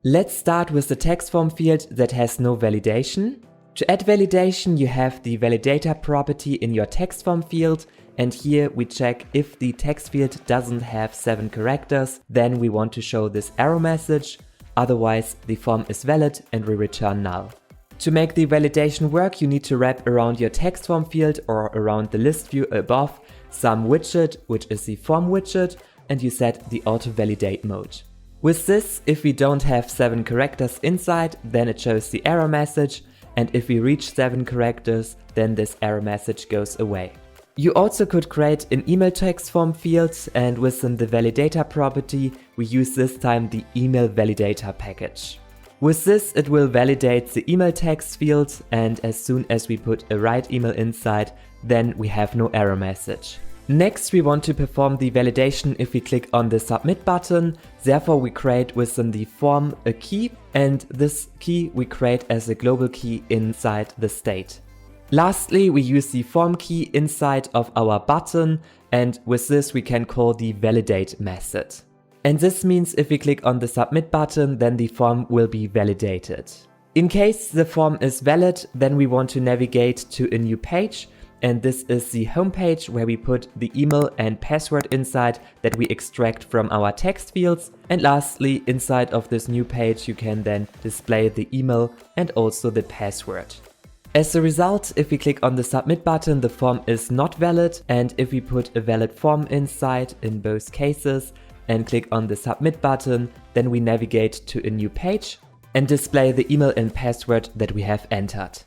Let's start with the text form field that has no validation. To add validation, you have the validator property in your text form field, and here we check if the text field doesn't have 7 characters, then we want to show this error message, otherwise the form is valid and we return null. To make the validation work, you need to wrap around your text form field or around the list view above some widget, which is the form widget, and you set the auto validate mode. With this, if we don't have 7 characters inside, then it shows the error message, and if we reach 7 characters, then this error message goes away. You also could create an email text form field, and within the validator property, we use this time the email validator package. With this, it will validate the email text field, and as soon as we put a right email inside, then we have no error message. Next, we want to perform the validation if we click on the submit button. Therefore, we create within the form a key, and this key we create as a global key inside the state. Lastly, we use the form key inside of our button, and with this we can call the validate method. And this means if we click on the submit button, then the form will be validated. In case the form is valid, then we want to navigate to a new page, and this is the home page where we put the email and password inside that we extract from our text fields. And lastly, inside of this new page, you can then display the email and also the password. As a result, if we click on the submit button, the form is not valid, and if we put a valid form inside in both cases and click on the submit button, then we navigate to a new page and display the email and password that we have entered.